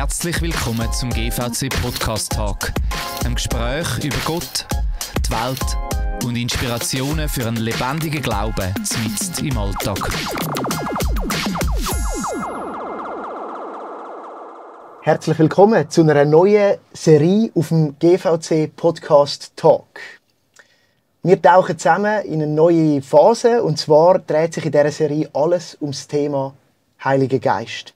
Herzlich willkommen zum GVC Podcast Talk, einem Gespräch über Gott, die Welt und Inspirationen für einen lebendigen Glauben mitten im Alltag. Herzlich willkommen zu einer neuen Serie auf dem GVC Podcast Talk. Wir tauchen zusammen in eine neue Phase, und zwar dreht sich in dieser Serie alles ums Thema Heiliger Geist.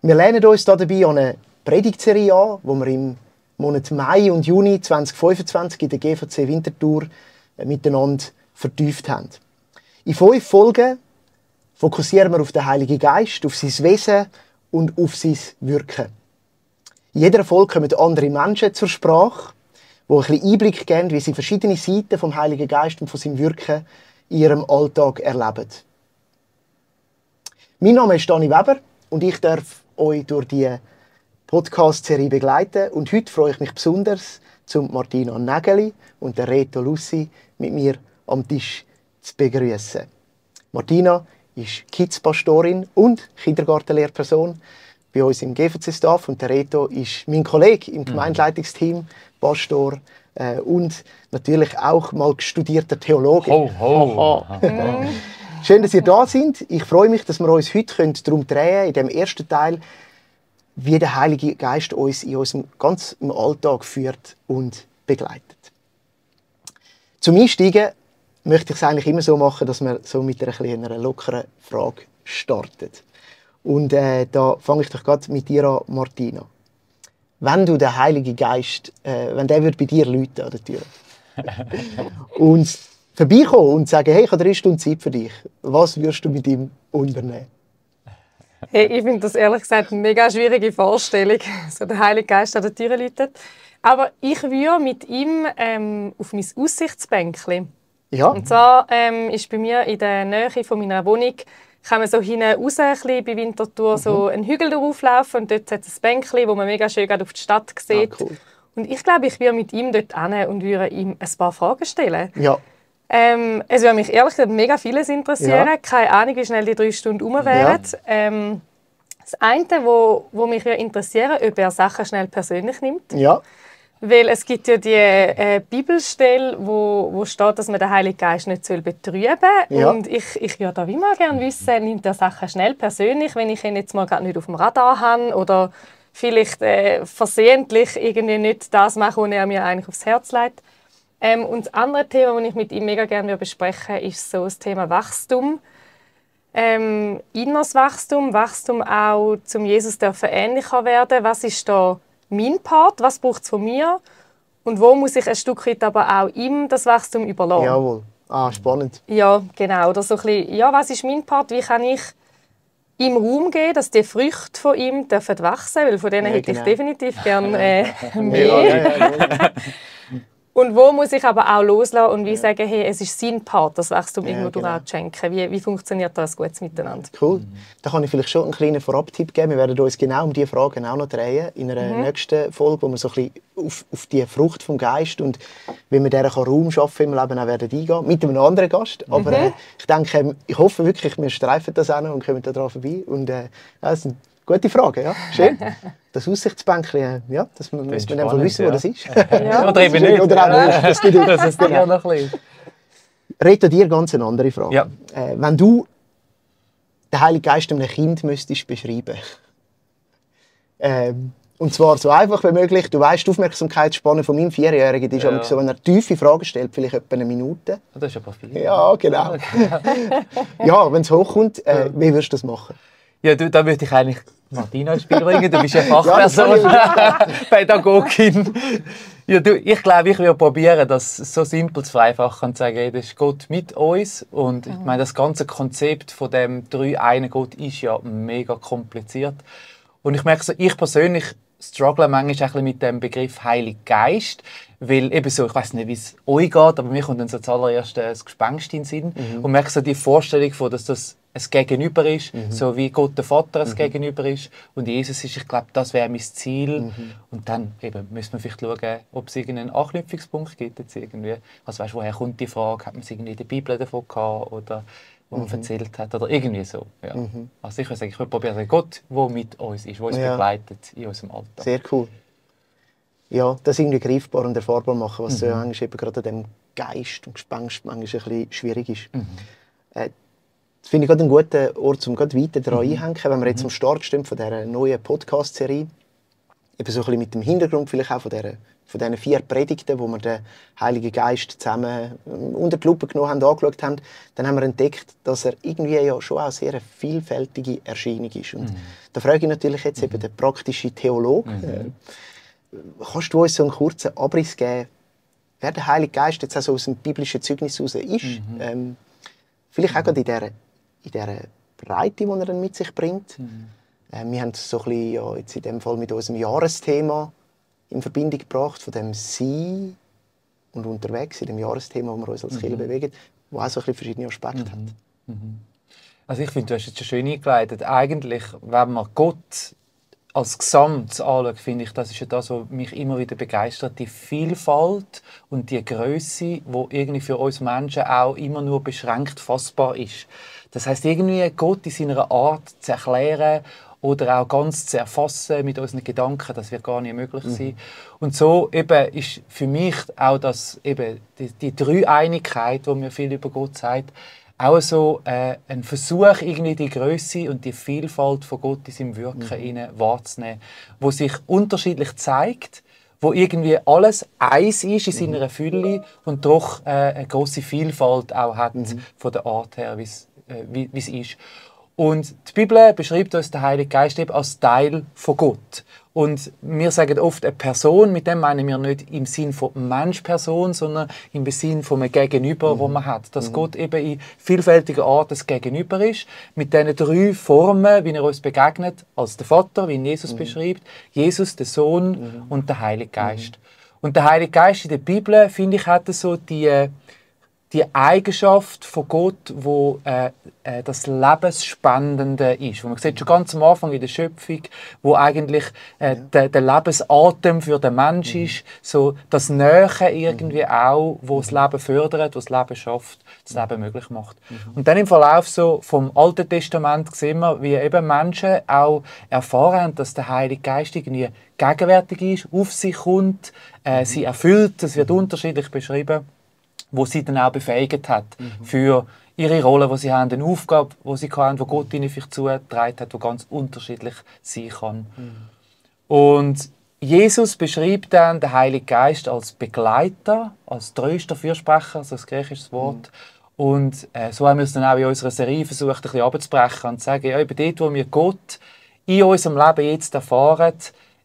Wir lernen uns dabei an eine Predigtserie an, die wir im Monat Mai und Juni 2025 in der GVC Winterthur miteinander vertieft haben. In 5 Folgen fokussieren wir auf den Heiligen Geist, auf sein Wesen und auf sein Wirken. In jeder Folge kommen andere Menschen zur Sprache, die ein bisschen Einblick geben, wie sie verschiedene Seiten vom Heiligen Geist und von seinem Wirken in ihrem Alltag erleben. Mein Name ist Dani Weber und ich darf euch durch die Podcast-Serie begleiten. Und heute freue ich mich besonders, Martina Nägeli und Reto Lussi mit mir am Tisch zu begrüßen. Martina ist Kids-Pastorin und Kindergartenlehrperson bei uns im GVC-Staff, und der Reto ist mein Kollege im Gemeindeleitungsteam, Pastor und natürlich auch mal studierter Theologe. Ho, ho. Schön, dass ihr da seid. Ich freue mich, dass wir uns heute darum drehen, in dem ersten Teil, wie der Heilige Geist uns in unserem ganzen Alltag führt und begleitet. Zum Einsteigen möchte ich es eigentlich immer so machen, dass wir so mit einer lockeren Frage starten. Und da fange ich doch gerade mit dir an, Martina. Wenn du den Heiligen Geist, wenn der bei dir läuten an der Tür und vorbeikommen und sagen, hey, ich habe 3 Stunden Zeit für dich, was würdest du mit ihm unternehmen? Hey, ich finde das ehrlich gesagt eine mega schwierige Vorstellung, so der Heilige Geist an der Tür läutet. Aber ich würde mit ihm auf mein Aussichtsbänkchen. Ja. Und zwar ist bei mir in der Nähe von meiner Wohnung, kann man so hinten raus, bei Winterthur, so einen Hügel drauflaufen, und dort hat es ein Bänkchen, wo man mega schön auf die Stadt sieht. Cool. Und ich glaube, ich würde mit ihm dort hin und würde ihm ein paar Fragen stellen. Ja. Es würde mich ehrlich gesagt mega vieles interessieren. Ja. Keine Ahnung, wie schnell die 3 Stunden rum wären. Ja. Das eine, was mich interessieren würde, ob er Sachen schnell persönlich nimmt. Ja. Weil es gibt ja die Bibelstelle, wo steht, dass man den Heiligen Geist nicht betrüben soll. Ja. Und ich würde da wie mal gerne wissen, nimmt er Sachen schnell persönlich, wenn ich ihn jetzt mal gerade nicht auf dem Radar habe oder vielleicht versehentlich irgendwie nicht das mache, was er mir eigentlich aufs Herz legt. Und das andere Thema, das ich mit ihm mega gerne besprechen würde, ist so das Thema Wachstum. Inneres Wachstum, Wachstum auch zum Jesus dürfen ähnlicher werden. Was ist da mein Part? Was braucht es von mir? Und wo muss ich ein Stück weit aber auch ihm das Wachstum überlassen? Jawohl. Spannend. Ja, genau. Oder so ein bisschen, ja, was ist mein Part? Wie kann ich ihm Raum geben, dass die Früchte von ihm wachsen dürfen? Weil von denen hätte ich definitiv gerne mehr. Und wo muss ich aber auch loslassen und wie sagen, hey, es ist sein Part, das Wachstum irgendwo durch auch zu schenken. Wie funktioniert das gut miteinander? Cool. Da kann ich vielleicht schon einen kleinen Vorabtipp geben. Wir werden uns genau um diese Fragen auch noch drehen in einer nächsten Folge, wo wir so ein bisschen auf die Frucht vom Geist und wie wir dieser Raum schaffen im Leben auch werden eingehen, mit einem anderen Gast. Aber ich denke, ich hoffe wirklich, wir streifen das auch noch und kommen daran vorbei. Und das sind gute Fragen, ja. Schön. Das Aussichtsbänkchen, ja, das müssen wir einfach wissen, wo das ist. Ja. Oder eben nicht. Oder auch nicht. Das gibt Das ist ja noch ein bisschen. Reto, dir ganz eine andere Frage. Ja. Wenn du den Heiligen Geist einem Kind müsstest beschreiben, und zwar so einfach wie möglich, du weißt, die Aufmerksamkeitsspanne von meinem 4-Jährigen ist so, wenn er tiefe Fragen stellt, vielleicht etwa eine Minute. Das ist aber viel. Ja, genau. Ja, wenn es hochkommt, wie würdest du das machen? Ja, da würde ich eigentlich Martina ins Spiel bringen. Du bist ja Fachperson, Pädagogin. Ja, ich glaube, ich würde probieren, das so simpel zu vereinfachen und zu sagen, hey, das ist Gott mit uns. Und ich meine, das ganze Konzept von dem 3-1 Gott ist ja mega kompliziert. Und ich merke so, ich persönlich struggle manchmal ein bisschen mit dem Begriff Heiliger Geist, weil eben so, ich weiß nicht, wie es euch geht, aber mir kommt dann so zuallererst das Gespenst in den Sinn und merke so die Vorstellung von, dass das ein Gegenüber ist, so wie Gott der Vater ein Gegenüber ist und Jesus ist, ich glaube, das wäre mein Ziel. Und dann eben müssen wir vielleicht schauen, ob es irgendeinen Anknüpfungspunkt gibt jetzt irgendwie. Also weißt, woher kommt die Frage? Hat man es irgendwie in der Bibel davon gehabt oder man erzählt hat. Oder irgendwie so. Ja. Also ich würde sagen, ich würde probieren, Gott, der mit uns ist, der uns begleitet in unserem Alltag. Sehr cool. Ja, das irgendwie greifbar und erfahrbar machen, was so manchmal eben gerade an dem Geist und Gespenst manchmal ein bisschen schwierig ist. Das finde ich gerade einen guten Ort, um gerade weiter daran einhängen, wenn wir jetzt am Start stehen von dieser neuen Podcast-Serie. Eben so ein bisschen mit dem Hintergrund vielleicht auch von diesen 4 Predigten, wo wir den Heiligen Geist zusammen unter die Lupe genommen haben, angeschaut haben, dann haben wir entdeckt, dass er irgendwie ja schon auch eine sehr vielfältige Erscheinung ist. Und da frage ich natürlich jetzt eben den praktischen Theologen, kannst du uns so einen kurzen Abriss geben, wer der Heilige Geist jetzt auch so aus dem biblischen Zeugnis heraus ist? Vielleicht auch gerade in dieser Breite, die er dann mit sich bringt. Wir haben es so ein bisschen, ja, jetzt in dem Fall mit unserem Jahresthema in Verbindung gebracht, von dem Sein und unterwegs, in dem Jahresthema, wo wir uns als Kirche bewegen, wo auch so ein bisschen verschiedene Aspekte hat. Also ich finde, du hast jetzt schon schön eingeleitet. Eigentlich, wenn man Gott als Gesamt anschaut, finde ich, das ist ja das, was mich immer wieder begeistert. Die Vielfalt und die Größe, die irgendwie für uns Menschen auch immer nur beschränkt fassbar ist. Das heisst, irgendwie Gott in seiner Art zu erklären oder auch ganz zu erfassen mit unseren Gedanken, das wird gar nicht möglich sein. Und so eben ist für mich auch das, eben die Dreieinigkeit, wo mir viel über Gott sagt, auch so ein Versuch, irgendwie die Größe und die Vielfalt von Gott in seinem Wirken wahrzunehmen, wo sich unterschiedlich zeigt, wo irgendwie alles eins ist in seiner Fülle und doch eine große Vielfalt auch hat von der Art her, wie es ist. Und die Bibel beschreibt uns den Heiligen Geist eben als Teil von Gott. Und wir sagen oft eine Person, mit dem meinen wir nicht im Sinn von Mensch-Person, sondern im Sinn von einem Gegenüber, wo man hat. Dass Gott eben in vielfältiger Art das Gegenüber ist, mit diesen 3 Formen, wie er uns begegnet, als der Vater, wie ihn Jesus beschreibt, Jesus, der Sohn und der Heilige Geist. Und der Heilige Geist in der Bibel, finde ich, hat so die Eigenschaft von Gott, wo das Lebensspendende ist. Wo man sieht schon ganz am Anfang in der Schöpfung, wo eigentlich der Lebensatem für den Mensch ist, so das Nähe irgendwie auch, wo das Leben fördert, wo das Leben schafft, das Leben möglich macht. Und dann im Verlauf so vom Alten Testament sehen wir, wie eben Menschen auch erfahren haben, dass der Heilige Geist irgendwie gegenwärtig ist, auf sie kommt, sie erfüllt, das wird unterschiedlich beschrieben, wo sie dann auch befähigt hat für ihre Rolle, die sie haben, eine Aufgabe, die sie haben, die Gott ihnen vielleicht zugetragen hat, die ganz unterschiedlich sein kann. Und Jesus beschreibt dann den Heiligen Geist als Begleiter, als tröster Fürsprecher, also das griechische Wort. Und so haben wir es dann auch in unserer Serie versucht, ein bisschen abzubrechen und zu sagen, ja, eben dort, wo wir Gott in unserem Leben jetzt erfahren,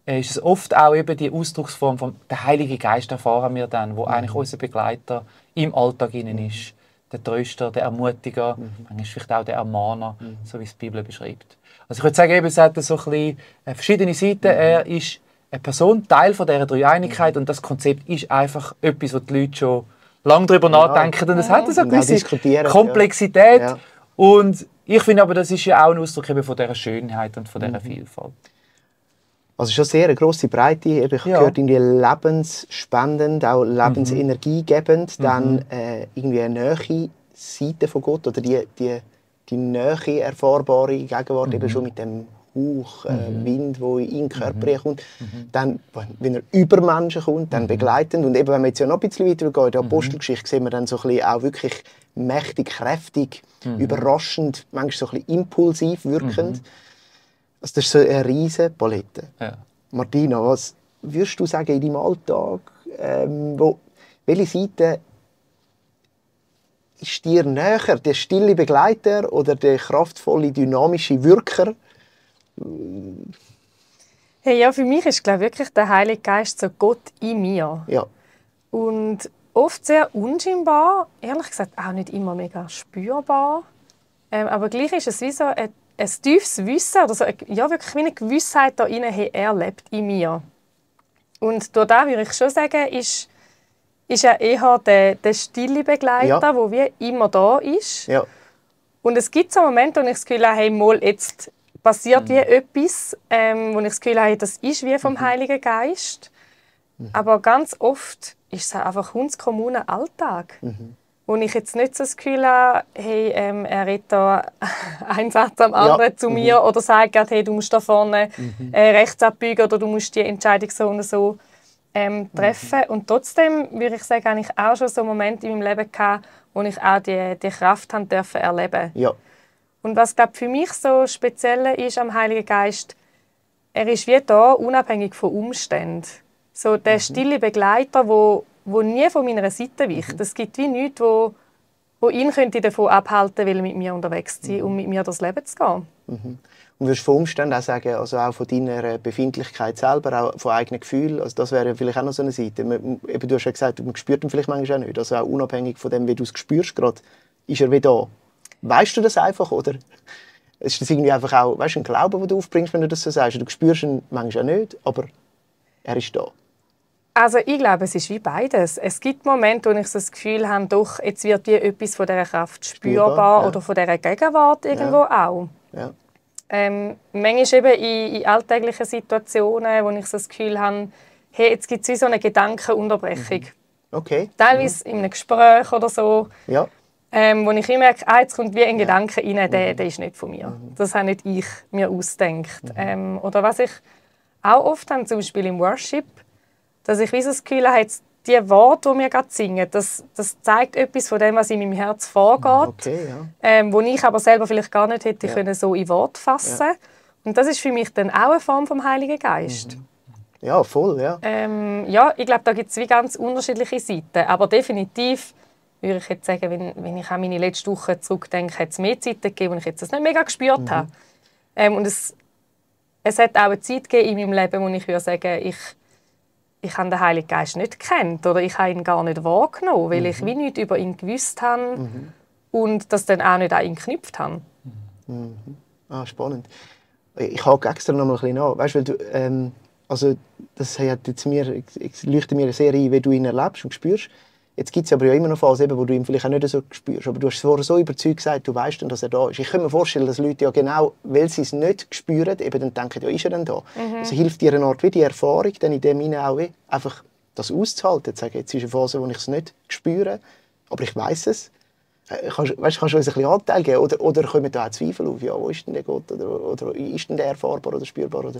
ist es oft auch eben die Ausdrucksform von der Heilige Geist erfahren wir dann, wo eigentlich unser Begleiter im Alltag ist. Der Tröster, der Ermutiger, manchmal vielleicht auch der Ermahner, so wie es die Bibel beschreibt. Also ich würde sagen, eben, es hat so ein bisschen verschiedene Seiten. Er ist eine Person, Teil von dieser Dreieinigkeit und das Konzept ist einfach etwas, wo die Leute schon lange darüber nachdenken und es hat so eine gewisse Komplexität. Ja. Und ich finde aber, das ist ja auch ein Ausdruck eben von dieser Schönheit und von dieser Vielfalt. Also schon sehr eine grosse Breite. Ich gehört irgendwie lebensspendend, auch lebensenergiegebend. Dann irgendwie eine neue Seite von Gott oder die neue erfahrbare Gegenwart eben schon mit dem Hauch, Wind, der in den Körper kommt. Dann, wenn er über Menschen kommt, dann begleitend. Und eben, wenn wir jetzt ja noch ein bisschen weiter gehen, in der Apostelgeschichte sehen wir dann so ein bisschen auch wirklich mächtig, kräftig, überraschend, manchmal so ein bisschen impulsiv wirkend. Also das ist so eine riesige Palette. Ja. Martina, was würdest du sagen in deinem Alltag? Welche Seite ist dir näher? Der stille Begleiter oder der kraftvolle, dynamische Wirker? Hey, ja, für mich ist wirklich der Heilige Geist so Gott in mir. Ja. Und oft sehr unscheinbar, ehrlich gesagt auch nicht immer mega spürbar. Aber gleich ist es wie so ein tiefes Wissen, oder so, ja, wirklich wie eine Gewissheit da rein, hey, er lebt in mir. Und durch das würde ich schon sagen, ist er eher der stille Begleiter, der wie immer da ist. Ja. Und es gibt so Momente, wo ich das Gefühl habe, hey, mal, jetzt passiert wie etwas, wo ich das Gefühl habe, das ist wie vom Heiligen Geist. Aber ganz oft ist es einfach unser kommuner Alltag. wo ich jetzt nicht so das Gefühl habe, hey, er redet da einen Satz am anderen zu mir oder sagt gerade, hey, du musst da vorne rechts abbiegen oder du musst die Entscheidung so und so treffen. Und trotzdem würde ich sagen, habe ich auch schon so Momente in meinem Leben gehabt, wo ich auch die Kraft erleben durfte. Ja. Und was glaub, für mich so speziell ist am Heiligen Geist, er ist wie da, unabhängig von Umständen. So der stille Begleiter, wo nie von meiner Seite weicht. Es gibt wie nichts, wo ihn könnte davon abhalten könnte, mit mir unterwegs zu sein und mit mir durchs Leben zu gehen. Und würdest du von Umständen auch sagen, also auch von deiner Befindlichkeit selber, auch von eigenen Gefühlen, also das wäre vielleicht auch noch so eine Seite. Du hast ja gesagt, man spürt ihn vielleicht manchmal auch nicht. Also auch unabhängig von dem, wie du es spürst gerade, ist er wie da. Weißt du das einfach, oder ist das irgendwie einfach auch, weißt du, ein Glaube, den du aufbringst, wenn du das so sagst? Du spürst ihn manchmal auch nicht, aber er ist da. Also ich glaube, es ist wie beides. Es gibt Momente, wo ich so das Gefühl habe, doch, jetzt wird wie etwas von dieser Kraft spürbar oder von dieser Gegenwart irgendwo auch. Ja. Manchmal eben in alltäglichen Situationen, wo ich so das Gefühl habe, hey, jetzt gibt es wie so eine Gedankenunterbrechung. Okay. Teilweise in einem Gespräch oder so, ja. Wo ich immer merke, jetzt kommt wie ein Gedanke rein, der ist nicht von mir. Das habe nicht ich mir ausgedacht. Oder was ich auch oft habe, zum Beispiel im Worship, dass ich wie so das Gefühl habe, die Worte, die wir gerade singen, das zeigt etwas von dem, was in meinem Herz vorgeht, okay, ja. Wo ich aber selber vielleicht gar nicht hätte können, so in Worte fassen. Ja. Und das ist für mich dann auch eine Form vom Heiligen Geist. Ja, voll, ja. Ja, ich glaube, da gibt es wie ganz unterschiedliche Seiten. Aber definitiv würde ich jetzt sagen, wenn ich an meine letzte Woche zurückdenke, hat es mehr Zeiten gegeben, wo ich jetzt das nicht mega gespürt habe. Und es hat auch eine Zeit gegeben in meinem Leben, wo ich würde sagen, ich habe den Heiligen Geist nicht gekannt oder ich habe ihn gar nicht wahrgenommen, weil ich wie nichts über ihn gewusst habe und das dann auch nicht an ihn geknüpft habe. Ah, spannend. Ich hake extra noch mal ein bisschen nach. Weißt, weil du, also das hat jetzt leuchtet mir sehr ein, wie du ihn erlebst und spürst. Jetzt gibt es aber ja immer noch Phasen, wo du ihn vielleicht auch nicht so spürst. Aber du hast vorher so überzeugt gesagt, du weißt dann, dass er da ist. Ich kann mir vorstellen, dass Leute ja genau, weil sie es nicht spüren, eben dann denken, ja, ist er denn da? Also hilft dir eine Art wie die Erfahrung, dann in dem Sinne auch einfach das auszuhalten. Zu sagen, jetzt ist eine Phase, wo ich es nicht spüre, aber ich weiss es. Kannst du uns ein bisschen Anteil geben? Oder kommen da auch Zweifel auf? Ja, wo ist denn der Gott? Oder ist denn der erfahrbar oder spürbar? Oder?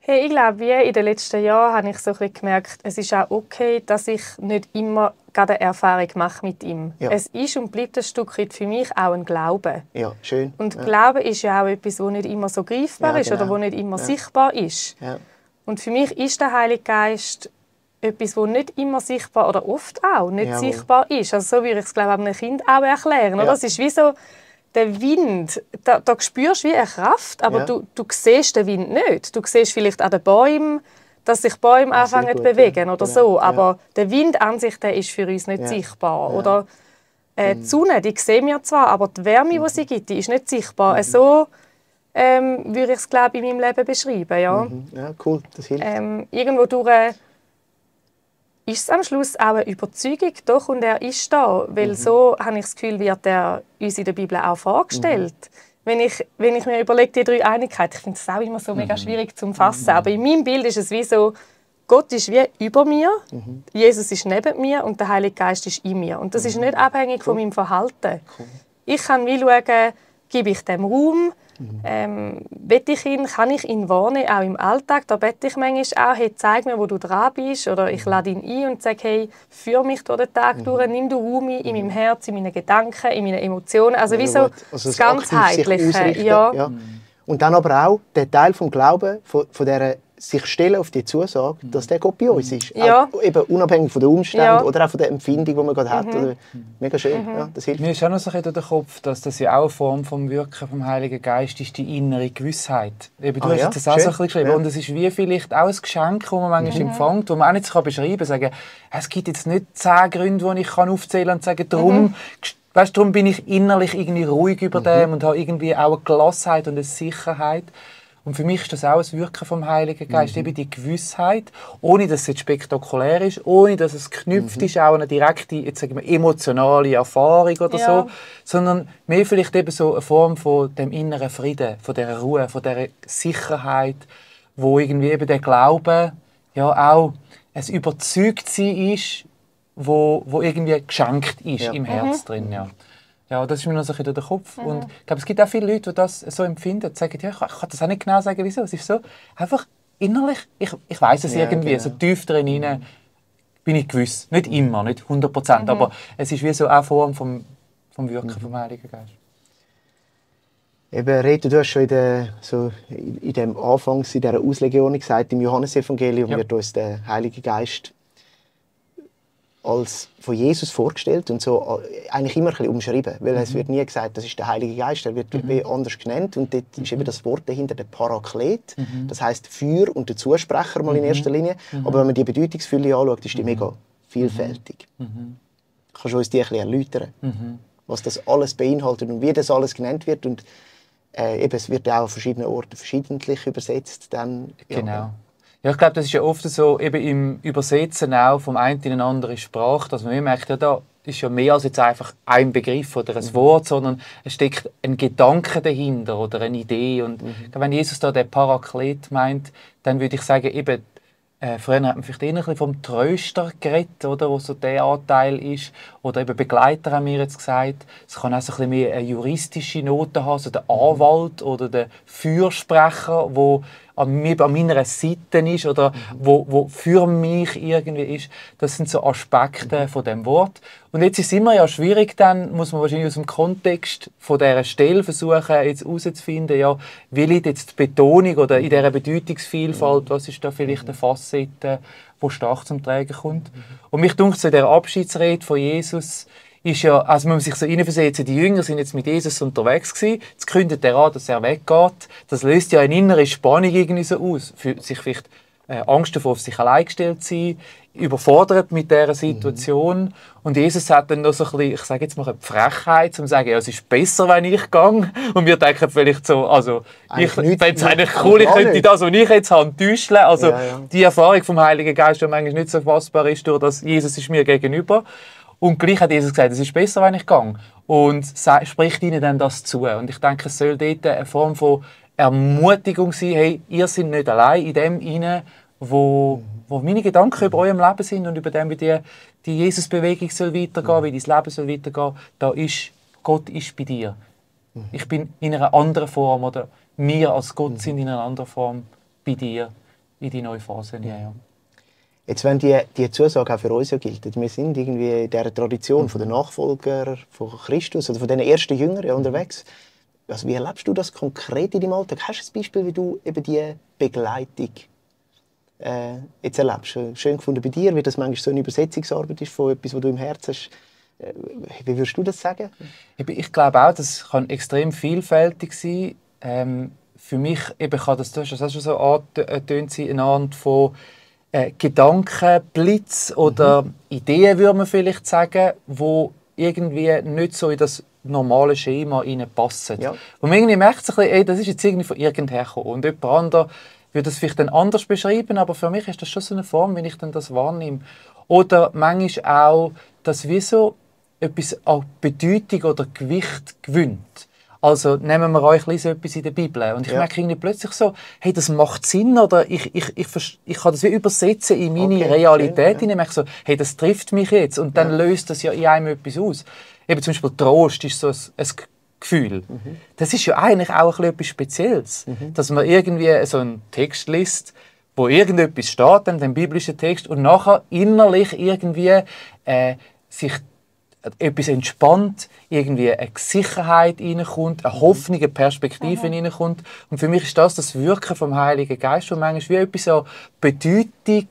Hey, ich glaube, wie in den letzten Jahren habe ich so ein bisschen gemerkt, es ist auch okay, dass ich nicht immer gerade eine Erfahrung mache mit ihm. Ja. Es ist und bleibt ein Stück weit für mich auch ein Glaube. Ja, schön. Und Glaube ist ja auch etwas, das nicht immer so greifbar ist oder das nicht immer sichtbar ist. Ja. Und für mich ist der Heilige Geist etwas, das nicht immer sichtbar oder oft auch nicht sichtbar ist. Also so würde ich es, glaube ich, einem Kind auch erklären. Oder? Es ist wie so der Wind, da spürst du wie eine Kraft, aber du siehst den Wind nicht. Du siehst vielleicht an den Bäumen, dass sich Bäume anfangen zu bewegen oder so. Aber der Wind an sich, der ist für uns nicht sichtbar. Ja. Oder die Sonne, die sehen wir zwar, aber die Wärme, die sie gibt, die ist nicht sichtbar. So würde ich es, glaube ich, in meinem Leben beschreiben. Ja, ja cool, das hilft. Irgendwo durch ist es am Schluss auch eine Überzeugung, doch, und er ist da. Weil so, habe ich das Gefühl, wird er uns in der Bibel auch vorgestellt. Wenn ich mir überlege, die Dreieinigkeit, ich finde das auch immer so mega schwierig zu fassen. Aber in meinem Bild ist es wie so, Gott ist wie über mir, Jesus ist neben mir und der Heilige Geist ist in mir. Und das ist nicht abhängig von meinem Verhalten. Ich kann wie schauen, gebe ich dem Raum, bete ich ihn, kann ich ihn wahrnehmen, auch im Alltag. Da bete ich manchmal auch, hey, zeig mir, wo du dran bist. Oder ich lade ihn ein und sage, hey, führe mich durch den Tag durch, nimm du Raum in meinem Herz, in meinen Gedanken, in meinen Emotionen. Also wie so das Ganzheitliche. Ja. Und dann aber auch der Teil vom Glauben, von dieser sich stellen auf die Zusage, dass der Gott bei uns ist. Ja. Auch, eben unabhängig von den Umständen oder auch von der Empfindung, die man gerade hat. Oder, mega schön, ja, das hilft. Mir ist auch noch so ein bisschen durch den Kopf, dass das ja auch eine Form vom Wirken vom Heiligen Geist ist, die innere Gewissheit. Eben, du hast das auch so ein bisschen geschrieben. Und es ist wie vielleicht auch ein Geschenk, das man manchmal empfängt, das man auch nicht so beschreiben kann. Sagen, es gibt jetzt nicht 10 Gründe, die ich aufzählen kann und sagen, darum bin ich innerlich irgendwie ruhig über dem und habe irgendwie auch eine Gelassenheit und eine Sicherheit. Und für mich ist das auch ein Wirken vom Heiligen Geist, eben die Gewissheit, ohne dass es jetzt spektakulär ist, ohne dass es geknüpft ist, auch eine direkte, jetzt sagen wir, emotionale Erfahrung oder so, sondern mehr vielleicht eben so eine Form von dem inneren Frieden, von dieser Ruhe, von dieser Sicherheit, wo irgendwie eben der Glaube ja auch ein Überzeugtsein ist, wo irgendwie geschenkt ist im Herz drin. Ja. Ja, das ist mir noch so ein bisschen durch den Kopf. Und ich glaube, es gibt auch viele Leute, die das so empfinden. Die sagen, ja, ich kann das auch nicht genau sagen, wieso. Es ist so, einfach innerlich, ich weiss es irgendwie, genau. So tief drin bin ich gewiss. Nicht immer, nicht 100%, aber es ist wie so eine Form vom Wirken vom Heiligen Geist. Eben, Reto, du hast schon in dem Anfangs, in dieser Auslegung gesagt, im Johannesevangelium wird uns der Heilige Geist als von Jesus vorgestellt und so eigentlich immer ein bisschen umschrieben, weil es wird nie gesagt, das ist der Heilige Geist, er wird anders genannt und dort ist eben das Wort dahinter der Paraklet, das heißt Für- und der Zusprecher mal in erster Linie, aber wenn man die Bedeutungsfülle anschaut, ist die mega vielfältig. Kannst du uns die ein bisschen erläutern, was das alles beinhaltet und wie das alles genannt wird und eben, es wird auch an verschiedenen Orten verschiedentlich übersetzt. Dann, genau. Ja, ich glaube, das ist ja oft so, eben im Übersetzen auch vom einen in eine andere Sprache, dass man merkt, ja, da ist ja mehr als jetzt einfach ein Begriff oder ein Wort, sondern es steckt ein Gedanke dahinter oder eine Idee. Und wenn Jesus da den Paraklet meint, dann würde ich sagen, eben, früher hat man vielleicht eher ein bisschen vom Tröster geredet, oder, wo so der Anteil ist. Oder eben Begleiter haben wir jetzt gesagt. Es kann auch so ein bisschen mehr eine juristische Note haben, so der Anwalt oder der Fürsprecher, der an meiner Seite ist oder wo für mich irgendwie ist. Das sind so Aspekte von dem Wort. Und jetzt ist es immer ja schwierig, dann muss man wahrscheinlich aus dem Kontext von dieser Stelle versuchen, jetzt herauszufinden, ja, wie liegt jetzt die Betonung oder in dieser Bedeutungsvielfalt, was ist da vielleicht eine Facette, die stark zum Tragen kommt. Und mich dunkt so in der Abschiedsrede von Jesus, ist ja, also man muss sich so hineinversetzen, die Jünger sind jetzt mit Jesus unterwegs gewesen, jetzt kündet er an, dass er weggeht. Das löst ja eine innere Spannung irgendwie so aus. Für sich vielleicht Angst davor, auf sich allein gestellt zu sein, überfordert mit dieser Situation. Und Jesus hat dann noch so ein bisschen, ich sage jetzt mal, eine Frechheit, um zu sagen, ja, es ist besser, wenn ich gehe. Und wir denken vielleicht so, also, ich fände es eigentlich cool, ich könnte das, was ich jetzt habe, täuschen. Also, die Erfahrung vom Heiligen Geist, die manchmal nicht so fassbar ist, durch das Jesus ist mir gegenüber. Und gleich hat Jesus gesagt, es ist besser, wenn ich gehe. Und spricht ihnen dann das zu. Und ich denke, es soll dort eine Form von Ermutigung sein, hey, ihr seid nicht allein in dem hinein, wo meine Gedanken über eurem Leben sind und über dem, wie die Jesus-Bewegung soll weitergehen, wie dein Leben soll weitergehen. Gott ist bei dir. Ich bin in einer anderen Form, oder wir als Gott sind in einer anderen Form bei dir, in die neue Phase. Ja. Jetzt, wenn die Zusage auch für uns ja gilt, wir sind irgendwie in dieser Tradition von den Nachfolgern von Christus oder von den ersten Jüngern unterwegs. Also, wie erlebst du das konkret in deinem Alltag? Hast du ein Beispiel, wie du eben diese Begleitung jetzt erlebst? Schön gefunden bei dir, wie das manchmal so eine Übersetzungsarbeit ist von etwas, was du im Herzen hast. Wie würdest du das sagen? Ich glaube auch, das kann extrem vielfältig sein. Für mich eben kann das schon so angetönt sein, eine Art von Gedankenblitz oder Ideen, würde man vielleicht sagen, die irgendwie nicht so in das normale Schema passen. Ja. Und man irgendwie merkt sich, das ist jetzt irgendwie von irgendwoher gekommen. Und jemand anderes würde das vielleicht dann anders beschreiben, aber für mich ist das schon so eine Form, wie ich dann das wahrnehme. Oder manchmal auch, dass wie so etwas an Bedeutung oder Gewicht gewinnt. Also nehmen wir euch etwas in der Bibel und ich merke irgendwie plötzlich so, hey, das macht Sinn oder ich kann das wie übersetzen in meine Realität. Ich merke so, hey, das trifft mich jetzt und dann löst das ja in einem etwas aus. Eben zum Beispiel Trost ist so ein Gefühl. Das ist ja eigentlich auch etwas Spezielles, dass man irgendwie so einen Text liest, wo irgendetwas steht, dann den biblischen Text und nachher innerlich irgendwie sich etwas entspannt, irgendwie eine Sicherheit reinkommt, eine Hoffnung, eine Perspektive reinkommt. Und für mich ist das Wirken vom Heiligen Geist, wo manchmal wie etwas an Bedeutung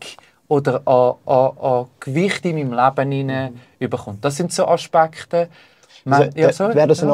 oder an Gewicht in meinem Leben hineinbekommt. Das sind so Aspekte. Wäre das eine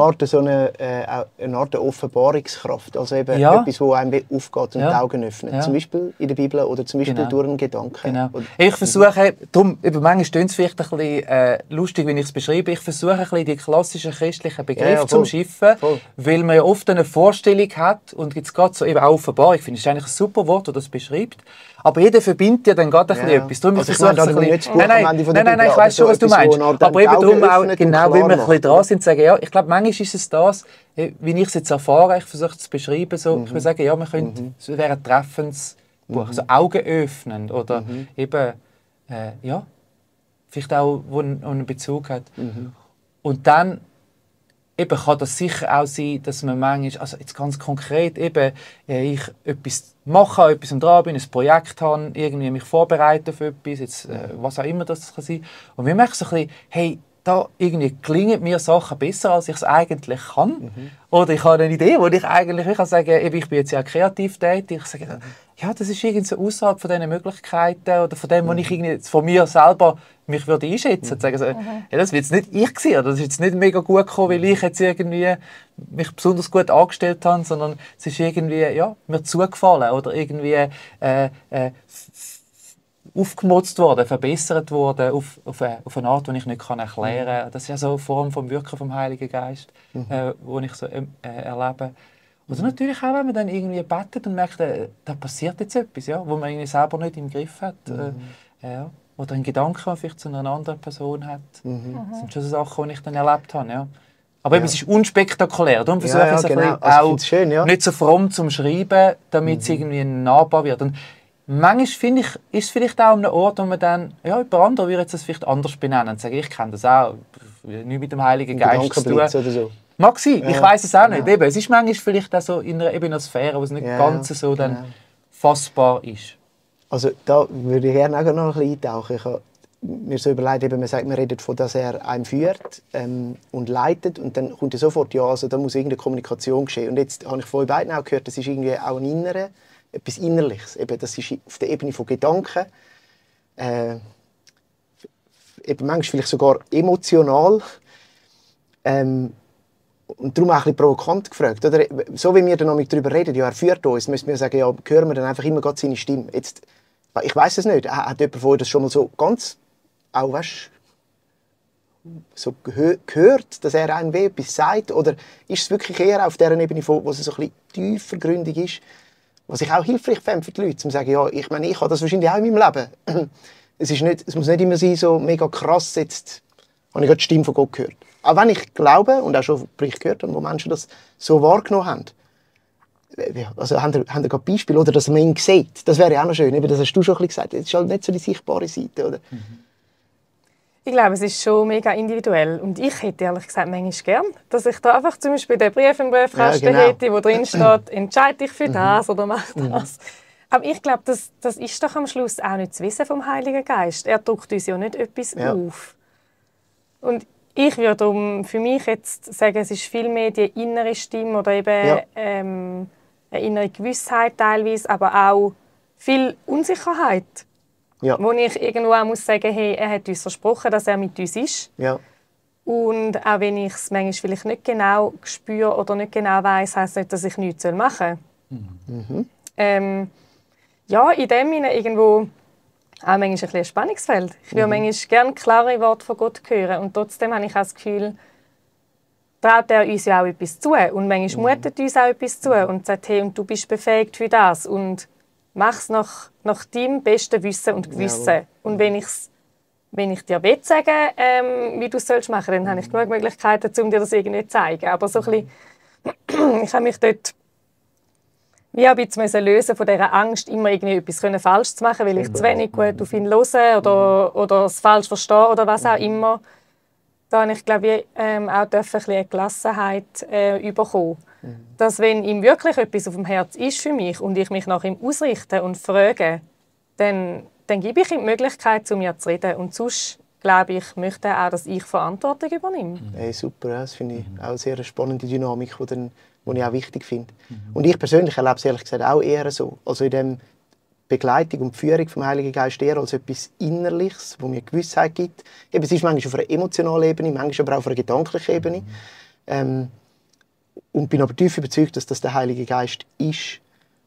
Art Offenbarungskraft, also eben etwas, das einem aufgeht und die Augen öffnet, zum Beispiel in der Bibel oder zum Beispiel durch einen Gedanken. Genau. Ich versuche, manchmal klingt es vielleicht ein bisschen lustig, wenn ich es beschreibe, ich versuche ein bisschen die klassischen christlichen Begriffe zu umschiffen, weil man ja oft eine Vorstellung hat und jetzt geht so eben auch Offenbarung, ich finde, es ist eigentlich ein super Wort, das das beschreibt, aber jeder verbindet ja dann gerade ein bisschen etwas. Darum also ich ich weiss schon, was du meinst, aber eben darum auch, genau, wie wir ein bisschen dran sind, sagen, ja, ich glaube, manchmal ist es das, wie ich es jetzt erfahre, ich versuche es zu beschreiben, so, ich würde sagen, ja, man könnte, es wäre ein treffendes Buch, also augenöffnend oder eben, vielleicht auch, wo einen Bezug hat. Und dann eben kann das sicher auch sein, dass man manchmal, also jetzt ganz konkret, eben, ich etwas mache, etwas dran bin, ein Projekt habe, irgendwie mich vorbereite auf etwas, jetzt, was auch immer das kann sein. Und wir merken so ein bisschen, hey, da irgendwie gelingen mir Sachen besser, als ich es eigentlich kann. Oder ich habe eine Idee, wo ich eigentlich, ich kann sagen, eben, ich bin jetzt ja kreativ tätig, ich sage, ja, das ist irgendwie so außerhalb von diesen Möglichkeiten oder von dem, was ich irgendwie von mir selber mich würde einschätzen würde. Sagen, ja, das war jetzt nicht ich gewesen, oder das ist jetzt nicht mega gut gekommen, weil ich jetzt irgendwie mich besonders gut angestellt habe, sondern es ist irgendwie, ja, mir zugefallen oder irgendwie aufgemotzt worden, verbessert worden auf eine Art, die ich nicht erklären kann. Das ist ja so eine Form vom Wirken vom Heiligen Geist, die ich so erlebe. Oder natürlich auch, wenn man dann irgendwie betet und merkt, da passiert jetzt etwas, ja, wo man irgendwie selber nicht im Griff hat. Ja. Oder einen Gedanken, den man vielleicht zu einer anderen Person hat. Das sind schon so Sachen, die ich dann erlebt habe. Ja. Aber eben, es ist unspektakulär. Darum versuche ich es genau. Auch schön, nicht so fromm zum Schreiben, damit es irgendwie nahbar wird. Und manchmal finde ich, ist es vielleicht auch an einem Ort, wo man dann, ja, jemand anderes würde das vielleicht anders benennen und sagen, ich kenne das auch, nichts mit dem Heiligen Geist zu tun. Oder so. Mag sein, ich weiss es auch nicht. Eben, es ist manchmal vielleicht auch so in einer Sphäre, wo es nicht ganz so dann fassbar ist. Also da würde ich gerne auch noch ein bisschen eintauchen. Ich habe mir so überlegt, eben, man sagt, man redet davon, dass er einen führt und leitet und dann kommt ja sofort, ja, also da muss irgendeine Kommunikation geschehen. Und jetzt habe ich von euch beiden auch gehört, das ist irgendwie auch ein Innerer, etwas Innerliches. Eben, das ist auf der Ebene von Gedanken, eben manchmal vielleicht sogar emotional. Und darum auch ein bisschen provokant gefragt. Oder? So wie wir dann noch darüber reden, ja, er führt uns, müssen wir sagen, ja, hören wir dann einfach immer seine Stimme. Jetzt, ich weiss es nicht. Hat jemand von euch das schon mal so ganz, auch weißt, so gehört, dass er einem etwas sagt? Oder ist es wirklich eher auf dieser Ebene, wo es so ein bisschen tiefergründig ist? Was ich auch hilfreich fände für die Leute, zu sagen, ja, ich meine, ich habe das wahrscheinlich auch in meinem Leben. Es muss nicht immer sein, so mega krass, jetzt habe ich gerade die Stimme von Gott gehört. Auch wenn ich glaube und auch schon Berichte gehört habe, wo Menschen das so wahrgenommen haben. Also haben ihr gerade Beispiele, oder dass man ihn sieht? Das wäre auch noch schön. Das hast du schon ein bisschen gesagt. Das ist halt nicht so die sichtbare Seite, oder? Ich glaube, es ist schon mega individuell. Und ich hätte ehrlich gesagt manchmal gern, dass ich da einfach zum Beispiel den Brief im Briefkasten hätte, wo drin steht, entscheide dich für das oder mach das. Aber ich glaube, das ist doch am Schluss auch nicht das Wissen vom Heiligen Geist. Er drückt uns ja nicht etwas auf. Und ich würde für mich jetzt sagen, es ist viel mehr die innere Stimme oder eben eine innere Gewissheit teilweise, aber auch viel Unsicherheit. Ja. Wo ich irgendwo auch muss sagen, hey, er hat uns versprochen, dass er mit uns ist. Ja. Und auch wenn ich es manchmal vielleicht nicht genau spüre oder nicht genau weiss, heisst nicht, dass ich nichts machen soll. Ja, in dem Sinne irgendwo auch manchmal ein Spannungsfeld. Ich würde manchmal gerne klare Worte von Gott hören und trotzdem habe ich auch das Gefühl, traut er uns ja auch etwas zu und manchmal mutet uns auch etwas zu und sagt, hey, und du bist befähigt für das und mach es nach deinem besten Wissen und Gewissen. Ja. Und wenn ich dir sagen wie du es machen sollst, dann habe ich genug Möglichkeiten, um dir das irgendwie zu zeigen. Aber so ein bisschen, ich habe mich dort wie ein bisschen lösen von dieser Angst, immer irgendwie etwas falsch zu machen, weil ich zu wenig gut auf ihn höre oder es falsch verstehe oder was auch immer. Da habe ich, glaube ich, auch ein bisschen eine Gelassenheit bekommen. Dass, wenn ihm wirklich etwas auf dem Herz ist für mich und ich mich nach ihm ausrichte und frage, dann gebe ich ihm die Möglichkeit, zu mir zu reden. Und sonst, glaube ich, möchte er auch, dass ich Verantwortung übernehme. Hey, super, das finde ich auch eine sehr spannende Dynamik, die ich auch wichtig finde. Und ich persönlich erlebe es ehrlich gesagt auch eher so. Also in der Begleitung und Führung vom Heiligen Geist eher als etwas Innerliches, wo mir Gewissheit gibt. Eben, es ist manchmal auf einer emotionalen Ebene, manchmal aber auch auf einer gedanklichen Ebene. Und bin aber tief überzeugt, dass das der Heilige Geist ist.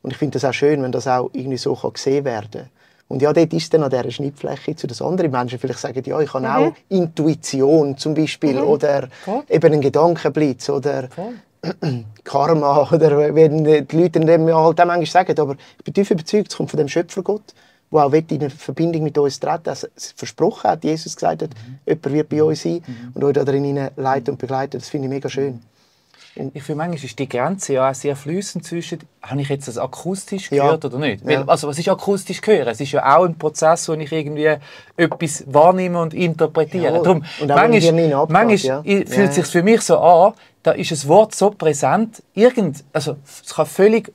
Und ich finde das auch schön, wenn das auch irgendwie so gesehen werden kann. Und ja, dort ist dann an dieser Schnittfläche zu das andere Menschen vielleicht sagen, ja, ich habe auch Intuition zum Beispiel oder eben einen Gedankenblitz oder Karma oder wenn die Leute dem halt auch manchmal sagen. Aber ich bin tief überzeugt, es kommt von dem Schöpfergott, der auch in eine Verbindung mit uns treten will. Es versprochen hat, Jesus gesagt hat, jemand wird bei uns sein und euch darin leiten und begleiten. Das finde ich mega schön. ich finde, manchmal ist die Grenze ja auch sehr fließend zwischen, habe ich jetzt das akustisch gehört oder nicht? Weil, also was ist akustisch hören? Es ist ja auch ein Prozess, wo ich irgendwie etwas wahrnehme und interpretiere. Darum, manchmal fühlt es sich für mich so an, da ist ein Wort so präsent, also es kann völlig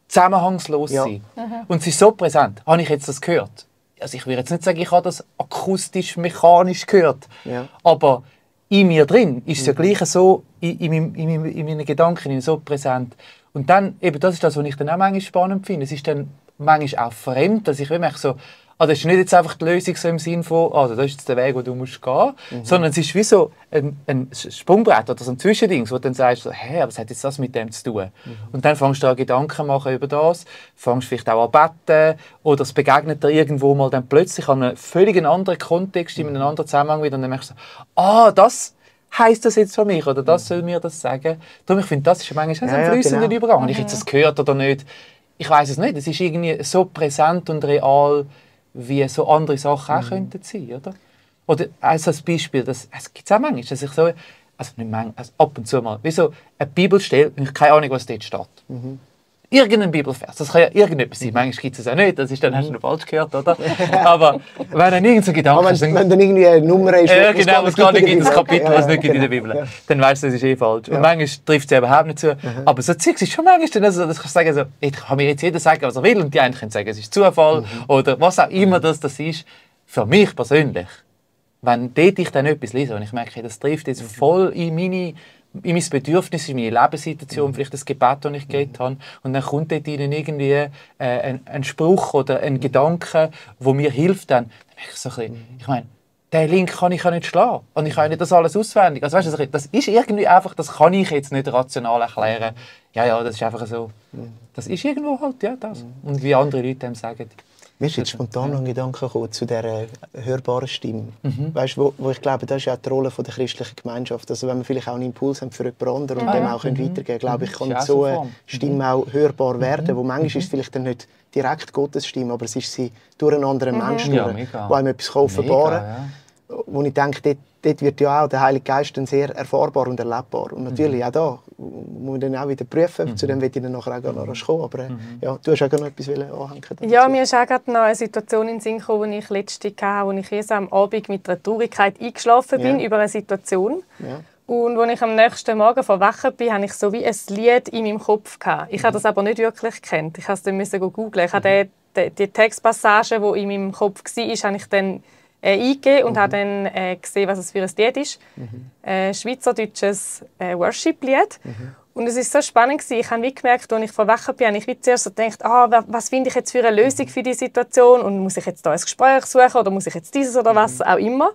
zusammenhangslos sein. Und es ist so präsent. Habe ich jetzt das gehört? Also ich würde jetzt nicht sagen, ich habe das akustisch, mechanisch gehört. Aber in mir drin ist es ja gleich so, in meinen Gedanken so präsent. Und dann, eben das ist das, was ich dann auch manchmal spannend finde. Es ist dann manchmal auch fremd, dass ich merke so, das ist nicht jetzt einfach die Lösung so im Sinne von, das ist jetzt der Weg, den du musst gehen, sondern es ist wie so ein Sprungbrett oder so ein Zwischending, wo du dann sagst, so, hey, was hat jetzt das mit dem zu tun? Und dann fängst du an Gedanken machen über das, fängst vielleicht auch an beten oder es begegnet dir irgendwo mal dann plötzlich an einem völlig anderen Kontext, in einem anderen Zusammenhang wieder und dann merkst du so, das heisst das jetzt für mich oder das soll mir das sagen? Darum, ich finde, das ist manchmal ein fließender Übergang. Habe ich jetzt das gehört oder nicht? Ich weiß es nicht. Es ist irgendwie so präsent und real, wie so andere Sachen auch könnten sein, oder? Oder also als Beispiel, es gibt es auch manchmal, dass ich so, also nicht manchmal, also ab und zu mal, wie so eine Bibelstelle, ich habe keine Ahnung, was dort steht. Irgendein Bibelvers, das kann ja irgendetwas sein, manchmal gibt es es auch nicht, das ist dann, hast du noch falsch gehört, oder? Aber wenn dann irgendein Gedanke ist, wenn dann irgendwie eine Nummer ist, genau, was gar nicht gibt, das Kapitel, was es nicht gibt in der Bibel, dann weißt du, das ist eh falsch. Und manchmal trifft es überhaupt nicht zu. Aber so Zeugs ist schon manchmal dann, also, dass ich sagen, so, ich kann mir jetzt jeder sagen, was er will, und die einen können sagen, es ist Zufall, oder was auch immer das ist. Für mich persönlich, wenn dort ich dann etwas lese und ich merke, das trifft jetzt voll in mein Bedürfnis, in meine Lebenssituation, vielleicht das Gebet, das ich gegeben habe. Und dann kommt dort ihnen irgendwie ein Spruch oder ein Gedanke, der mir hilft, dann merke ich so ein bisschen, ich meine, den Link kann ich ja nicht schlagen. Und ich kann nicht das alles auswendig. Also, weißt du, das ist irgendwie einfach, das kann ich jetzt nicht rational erklären. Ja, das ist einfach so. Das ist irgendwo halt, ja, das. Und wie andere Leute dem sagen. Mir ist jetzt spontan noch ein Gedanke gekommen zu dieser hörbaren Stimme. Weißt, wo ich glaube, das ist ja auch die Rolle der christlichen Gemeinschaft. Also wenn wir vielleicht auch einen Impuls haben für jemand anderen und dem auch weitergeben können, glaube ich, kann so eine Stimme auch hörbar werden. Wo manchmal ist es vielleicht dann nicht direkt Gottes Stimme, aber es ist sie durch einen anderen Menschen, der einem etwas offenbaren kann. Wo ich denke, dort wird ja auch der Heilige Geist dann sehr erfahrbar und erlebbar. Und natürlich auch da muss man dann auch wieder prüfen. Zu dem will ich dann nachher auch noch kommen. Aber ja, du hast auch noch etwas anhängen. Ja, mir ist auch gerade noch eine Situation in den Sinn gekommen, die ich letztens hatte, wo ich am Abend mit einer Traurigkeit eingeschlafen bin über eine Situation. Ja. Und als ich am nächsten Morgen verwacht bin, hatte ich so wie ein Lied in meinem Kopf gehabt. Ich habe das aber nicht wirklich gekannt. Ich musste es dann googeln. Ich habe die Textpassage, die in meinem Kopf war, habe ich dann eingegeben und habe dann gesehen, was es für ein Lied ist. Schweizerdeutsches Worship-Lied. Und es war so spannend. Ich habe gemerkt, als ich verwacht bin, habe ich zuerst so gedacht, was finde ich jetzt für eine Lösung für die Situation? Und muss ich jetzt da ein Gespräch suchen oder muss ich jetzt dieses oder was auch immer?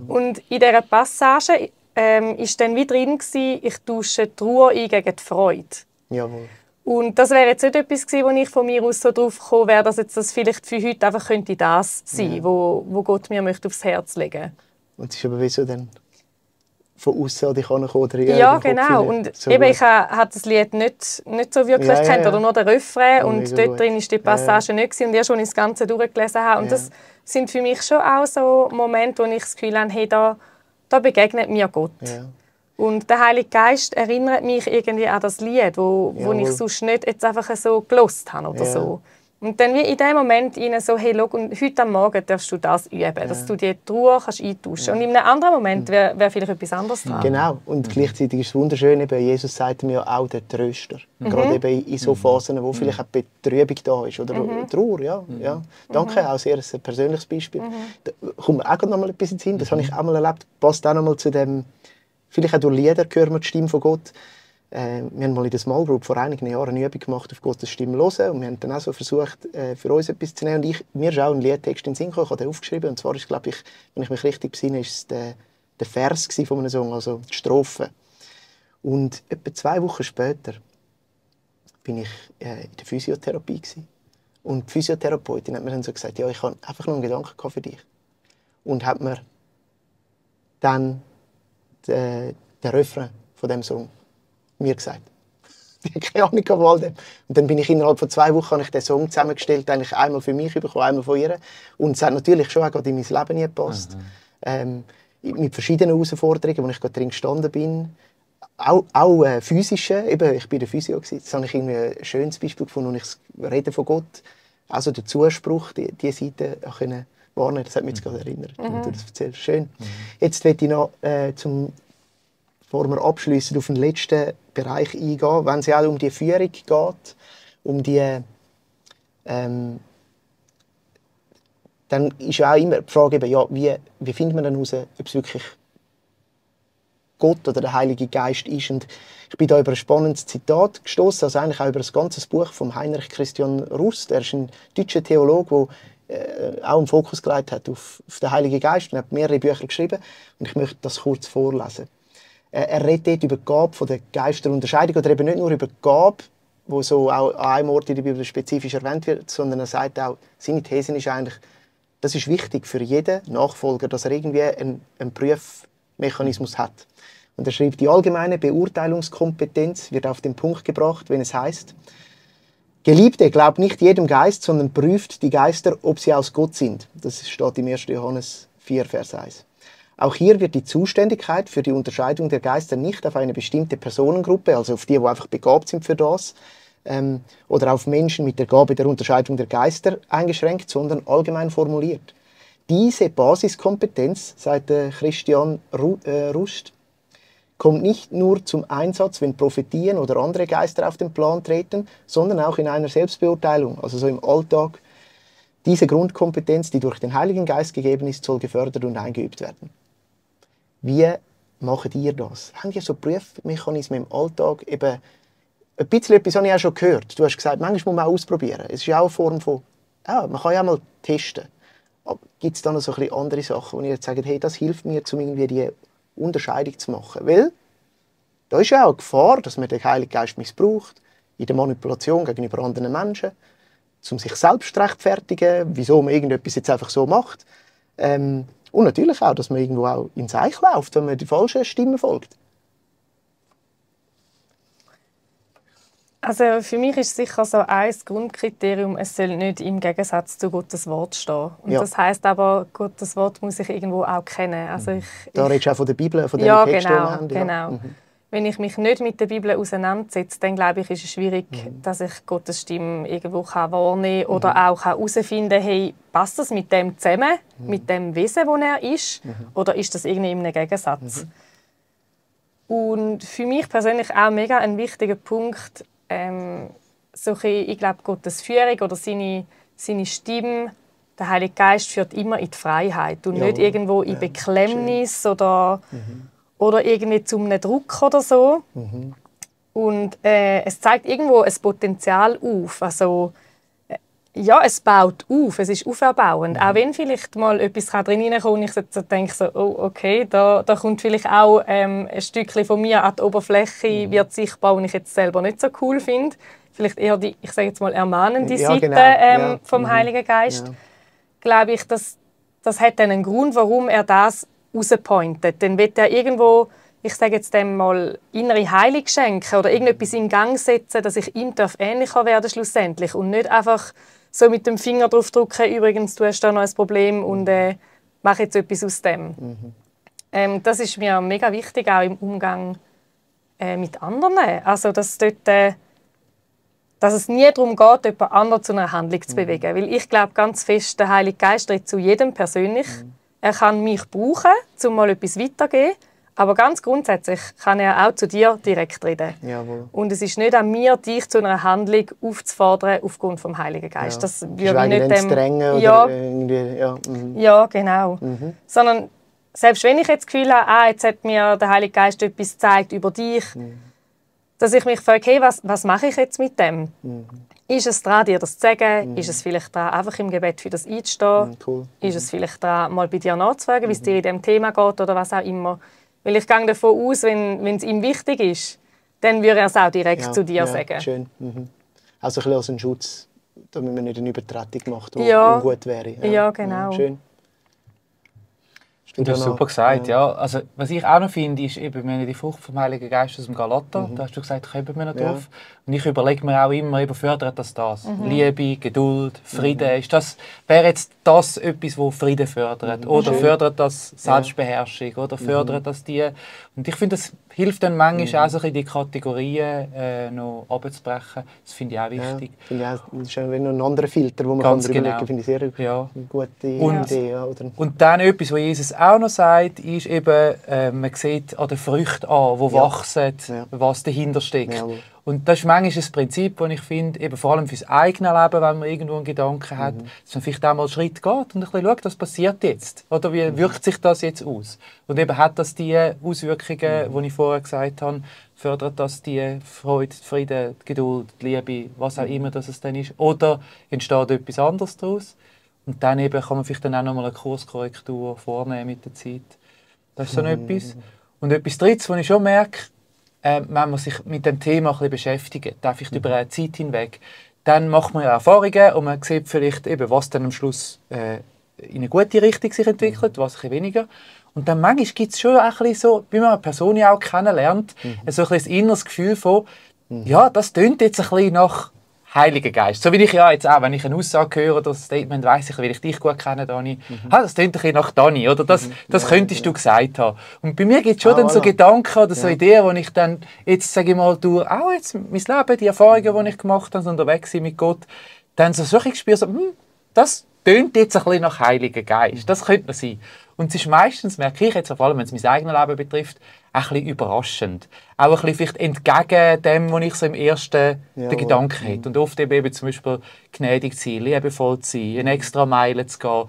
Und in dieser Passage war dann wie drin, ich tausche die Ruhe ein gegen die Freude. Jawohl. Und das wäre jetzt nicht etwas gewesen, wo ich von mir aus so drauf gekommen wäre, dass jetzt das vielleicht für heute einfach könnte das sein, wo Gott mir möchte aufs Herz legen. Und es ist aber wie so dann von außen an dich herankommen oder ja, genau. Und so eben, ich habe das Lied nicht so wirklich gekannt, oder nur den Refrain. Und dort drin war die Passage nicht. Und erst, als ich das Ganze durchgelesen habe. Und das sind für mich schon auch so Momente, wo ich das Gefühl habe, hey, da begegnet mir Gott. Ja. Und der Heilige Geist erinnert mich irgendwie an das Lied, wo ich sonst nicht jetzt einfach so gelost habe oder so. Und dann wie in dem Moment ihnen so, hey, schau, und heute am Morgen darfst du das üben, dass du die Ruhe kannst eintauschen. Und in einem anderen Moment wäre vielleicht etwas anderes dran. Genau. Und gleichzeitig ist es wunderschön, eben, Jesus sagt mir auch der Tröster. Gerade eben in so Phasen, wo vielleicht eine Betrübung da ist oder Trauer. Ja. Danke, auch sehr ein persönliches Beispiel. Da kommt mir auch noch mal etwas in den Sinn. Das habe ich auch mal erlebt. Passt auch noch mal zu dem. Vielleicht auch durch Lieder hören wir die Stimme von Gott. Wir haben mal in der Small Group vor einigen Jahren eine Übung gemacht, auf Gottes Stimme zu hören. Und wir haben dann auch so versucht, für uns etwas zu nehmen. Und mir ist auch ein Liedtext in den Sinn gekommen, ich habe den aufgeschrieben. Und zwar ist, glaube ich, wenn ich mich richtig besinne, ist es der Vers von einem Song, also die Strophe. Und etwa 2 Wochen später bin ich in der Physiotherapie gewesen. Und die Physiotherapeutin hat mir dann so gesagt, ja, ich habe einfach noch einen Gedanken für dich. Und hat mir dann den Refrain von dem Song mir gesagt. Ich habe keine Ahnung von all dem. Und dann bin ich innerhalb von 2 Wochen habe ich den Song zusammengestellt, eigentlich einmal für mich bekommen, einmal von ihr. Und es hat natürlich schon auch in mein Leben nie gepasst. Mit verschiedenen Herausforderungen, wo ich gerade drin gestanden bin. auch physische, eben, ich bin der Physio gewesen, das habe ich irgendwie ein schönes Beispiel gefunden, und ich rede von Gott, also der Zuspruch, die Seite auch können wahrnehmen, das hat mich jetzt gerade erinnert, wenn du das erzählst. Schön. Jetzt möchte ich noch, bevor wir abschließen, auf den letzten Bereich eingehen, wenn es auch um die Führung geht, um die, dann ist ja auch immer die Frage, eben, ja, wie findet man dann heraus, ob es wirklich Gott oder der Heilige Geist ist. Und ich bin da über ein spannendes Zitat gestoßen, also eigentlich auch über das ganze Buch von Heinrich Christian Rust. Er ist ein deutscher Theologe, der auch einen Fokus gelegt hat auf den Heiligen Geist und hat mehrere Bücher geschrieben. Und ich möchte das kurz vorlesen. Er redet dort über die Gabe von der Geisterunterscheidung, oder eben nicht nur über die Gabe, wo so auch an einem Ort in der Bibel spezifisch erwähnt wird, sondern er sagt auch, seine These ist eigentlich, das ist wichtig für jeden Nachfolger, dass er irgendwie einen Prüfmechanismus hat. Und er schreibt, die allgemeine Beurteilungskompetenz wird auf den Punkt gebracht, wenn es heißt, Geliebte, glaubt nicht jedem Geist, sondern prüft die Geister, ob sie aus Gott sind. Das steht im 1. Johannes 4, Vers 1. Auch hier wird die Zuständigkeit für die Unterscheidung der Geister nicht auf eine bestimmte Personengruppe, also auf die einfach begabt sind für das, oder auf Menschen mit der Gabe der Unterscheidung der Geister eingeschränkt, sondern allgemein formuliert. Diese Basiskompetenz, sagt Christian Rust, kommt nicht nur zum Einsatz, wenn Prophetien oder andere Geister auf den Plan treten, sondern auch in einer Selbstbeurteilung, also so im Alltag. Diese Grundkompetenz, die durch den Heiligen Geist gegeben ist, soll gefördert und eingeübt werden. Wie macht ihr das? Habt ihr so Prüfmechanismen im Alltag? Eben, ein bisschen etwas habe ich auch schon gehört. Du hast gesagt, manchmal muss man auch ausprobieren. Es ist ja auch eine Form von, ja, man kann ja mal testen. Gibt es dann noch so ein bisschen andere Sachen, wo ihr jetzt sagt, hey, das hilft mir, um irgendwie die Unterscheidung zu machen? Weil da ist ja auch eine Gefahr, dass man den Heiligen Geist missbraucht in der Manipulation gegenüber anderen Menschen, um sich selbst zu rechtfertigen, wieso man irgendetwas jetzt einfach so macht. Und natürlich auch, dass man irgendwo auch ins Eich läuft, wenn man die falschen Stimmen folgt. Also für mich ist sicher so ein Grundkriterium, es soll nicht im Gegensatz zu Gottes Wort stehen. Und Ja. das heisst aber, Gottes Wort muss ich irgendwo auch kennen. Also Da redest du auch von der Bibel, von den ja, Texten, genau, die wir haben. Ja. genau. Wenn ich mich nicht mit der Bibel auseinandersetze, dann glaube ich, ist es schwierig, dass ich Gottes Stimme irgendwo wahrnehmen kann oder auch herausfinden kann, hey, passt das mit dem zusammen, mit dem Wesen, das er ist, oder ist das irgendwie in einem Gegensatz? Und für mich persönlich auch mega ein wichtiger Punkt, ich glaube, Gottes Führung oder seine Stimme, der Heilige Geist führt immer in die Freiheit und nicht irgendwo in Beklemmnis oder irgendwie zu einem Druck oder so. Und es zeigt irgendwo ein Potenzial auf. Also, ja, es baut auf, es ist auferbauend. Auch wenn vielleicht mal etwas drin hineinkommt und ich so denke, so, oh, okay, da kommt vielleicht auch ein Stückchen von mir an die Oberfläche, wird sichtbar, und ich jetzt selber nicht so cool finde. Vielleicht eher die, ich sage jetzt mal, ermahnende Seite vom Heiligen Geist. Ja. Glaube ich, das hat dann einen Grund, warum er das rauspointet. Dann wird er irgendwo, ich sage jetzt dem mal, innere Heilung schenken oder irgendetwas in Gang setzen, dass ich ihm ähnlicher werden schlussendlich und nicht einfach so mit dem Finger drauf drücken, übrigens, du hast da noch ein Problem und mach jetzt etwas aus dem. Das ist mir mega wichtig, auch im Umgang mit anderen. Also, dass es nie darum geht, jemand anderen zu einer Handlung zu bewegen. Weil ich glaube ganz fest, der Heilige Geist redet zu jedem persönlich. Er kann mich brauchen, um mal etwas weiterzugeben. Aber ganz grundsätzlich kann er auch zu dir direkt reden. Jawohl. Und es ist nicht an mir, dich zu einer Handlung aufzufordern aufgrund vom Heiligen Geist. Ja. Das würde ich nicht dem... Strenge ja, oder irgendwie, ja, genau. Sondern selbst wenn ich jetzt das Gefühl habe, jetzt hat mir der Heilige Geist etwas gezeigt über dich, dass ich mich frage, hey, was mache ich jetzt mit dem? Ist es dran, dir das zu sagen? Ist es vielleicht dran, einfach im Gebet für das einzustehen? Cool. Ist es vielleicht dran, mal bei dir nachzufragen, wie es dir in diesem Thema geht oder was auch immer? Weil ich gehe davon aus, wenn es ihm wichtig ist, dann würde er es auch direkt zu dir sagen. Schön. Also ein bisschen als ein Schutz, damit man nicht eine Übertretung macht, die ungut wäre. Ja, genau. Schön. Du hast super gesagt, ja. Also, was ich auch noch finde, ist eben, wir haben die Frucht vom Heiligen Geist aus dem Galater. Da hast du gesagt, kommen wir noch drauf. Und ich überlege mir auch immer, eben, fördert das? Liebe, Geduld, Frieden. Wäre jetzt das etwas, das Frieden fördert? Oder fördert das Selbstbeherrschung? Oder fördert das die? Und ich finde, das hilft dann manchmal auch so ein bisschen die Kategorien noch abzubrechen. Das finde ich auch wichtig. Ja, finde ich auch, das ist noch ein anderer Filter, den man Ganz kann überlegen kann. Finde ich sehr eine gute Idee. Ja, oder? Und dann etwas, was Jesus auch noch sagt, ist eben, man sieht an den Früchten an, die wachsen, was dahinter steckt. Ja. Und das ist manchmal ein Prinzip, das ich finde, eben vor allem für das eigene Leben, wenn man irgendwo einen Gedanken hat, dass man vielleicht auch mal einen Schritt geht und ein bisschen schaut, was passiert jetzt? Oder wie wirkt sich das jetzt aus? Und eben hat das die Auswirkungen, die ich vorher gesagt habe, fördert das die Freude, Frieden, die Geduld, die Liebe, was auch immer das es dann ist? Oder entsteht etwas anderes daraus? Und dann eben kann man vielleicht dann auch noch mal eine Kurskorrektur vornehmen mit der Zeit. Das ist so etwas. Und etwas Drittes, was ich schon merke, wenn man sich mit dem Thema ein bisschen beschäftigt, einfach über eine Zeit hinweg, dann macht man ja Erfahrungen und man sieht vielleicht eben, was dann am Schluss in eine gute Richtung sich entwickelt, was ein bisschen weniger. Und dann manchmal gibt es schon auch ein bisschen so, wie man eine Person ja auch kennenlernt, so ein inneres Gefühl von, ja, das tönt jetzt ein bisschen nach Heiliger Geist. So wie ich ja jetzt auch, wenn ich eine Aussage höre oder ein Statement, weiss ich, weil ich dich gut kenne, Dani, das tönt ein bisschen nach Dani, oder das könntest du gesagt haben. Und bei mir gibt es schon dann so Gedanken oder so Ideen, wo ich dann jetzt, sage ich mal, durch auch jetzt mein Leben, die Erfahrungen, die ich gemacht habe, unterwegs sein mit Gott, dann so ein Gespür, so, das tönt jetzt ein bisschen nach Heiliger Geist. Das könnte man sein. Und es ist meistens, merke ich jetzt, vor allem wenn es mein eigenes Leben betrifft, ein bisschen überraschend. Auch ein bisschen vielleicht entgegen dem, was ich so im ersten den Gedanken hätte. Und oft eben zum Beispiel gnädig zu sein, liebevoll zu sein, eine extra Meile zu gehen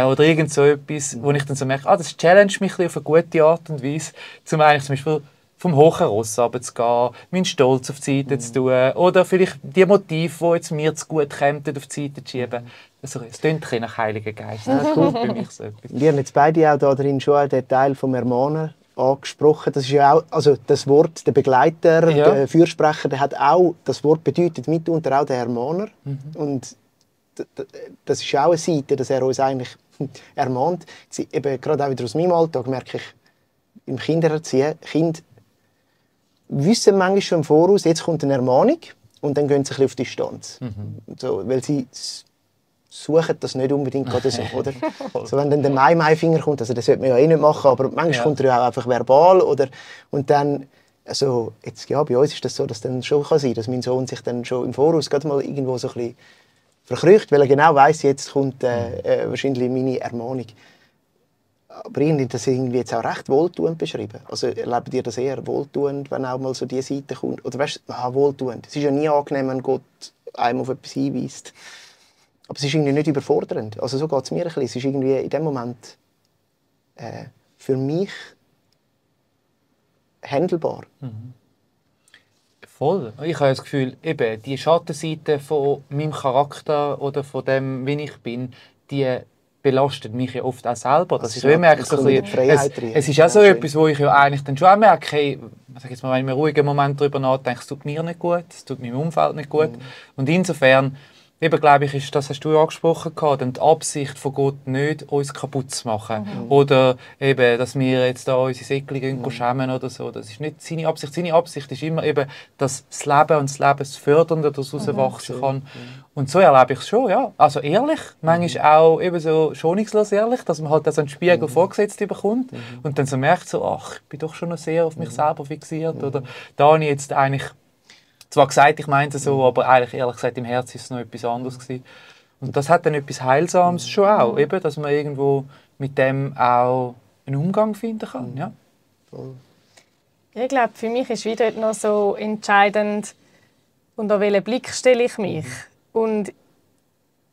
oder irgend so etwas, wo ich dann so merke, das challenge mich auf eine gute Art und Weise, zum Beispiel vom hohen Ross runterzugehen, meinen Stolz auf die Seite zu tun oder vielleicht die Motive, die jetzt mir zu gut kommen, auf die Seite zu schieben. Also, es klingt ein bisschen nach Heiliger Geist. Das ist für mich so etwas. Wir haben jetzt beide auch da drin schon den Teil vom Ermahnen angesprochen. Das ist ja auch, also das Wort, der Begleiter, der Fürsprecher, der hat auch, das Wort bedeutet mitunter auch der Ermahner. Und das ist auch eine Seite, dass er uns eigentlich ermahnt. Eben, gerade auch wieder aus meinem Alltag merke ich, im Kindererziehen, Kinder wissen manchmal schon im Voraus, jetzt kommt eine Ermahnung und dann gehen sie ein bisschen auf Distanz. So, weil sie suchen das nicht unbedingt gerade so, oder? So, wenn dann der Mai-Finger kommt, also das sollte man ja eh nicht machen, aber manchmal kommt er ja auch einfach verbal, oder? Und dann, also jetzt, ja, bei uns ist das so, dass dann schon kann sein, dass mein Sohn sich dann schon im Voraus gerade mal irgendwo so ein bisschen verkrücht, weil er genau weiss, jetzt kommt wahrscheinlich meine Ermahnung. Aber irgendwie, das ist irgendwie jetzt auch recht wohltuend beschrieben. Also erlebt ihr das eher wohltuend, wenn auch mal so diese Seite kommt? Oder weißt du, wohltuend. Es ist ja nie angenehm, wenn Gott einem auf etwas hinweist. Aber es ist irgendwie nicht überfordernd. Also so geht es mir ein bisschen. Es ist irgendwie in dem Moment für mich handelbar. Voll. Ich habe das Gefühl, eben, die Schattenseite von meinem Charakter oder von dem, wie ich bin, die belastet mich ja oft auch selber. Das ist, ich merke, so es ist auch so etwas, wo ich ja eigentlich dann schon auch merke, hey, sag jetzt mal, wenn ich mir einen ruhigen Moment darüber nachdenke, es tut mir nicht gut, es tut meinem Umfeld nicht gut. Und insofern, eben, glaube ich, ist, das hast du ja angesprochen, die Absicht von Gott nicht, uns kaputt zu machen. Oder eben, dass wir jetzt da unsere Säckchen schämen oder so. Das ist nicht seine Absicht. Seine Absicht ist immer eben, dass das Leben und das Lebensfördernde daraus wachsen kann. Und so erlebe ich es schon, ja. Also ehrlich, manchmal auch eben so schonungslos ehrlich, dass man halt so einen Spiegel vorgesetzt bekommt und dann so merkt, so, ach, ich bin doch schon noch sehr auf mich selber fixiert. Oder da habe ich jetzt eigentlich zwar gesagt, ich meinte so, aber eigentlich ehrlich gesagt im Herzen ist es noch etwas anderes gewesen. Und das hat dann etwas Heilsames schon auch, eben, dass man irgendwo mit dem auch einen Umgang finden kann. Ja. Ich glaube, für mich ist wieder noch so entscheidend, unter welchen Blick stelle ich mich. Und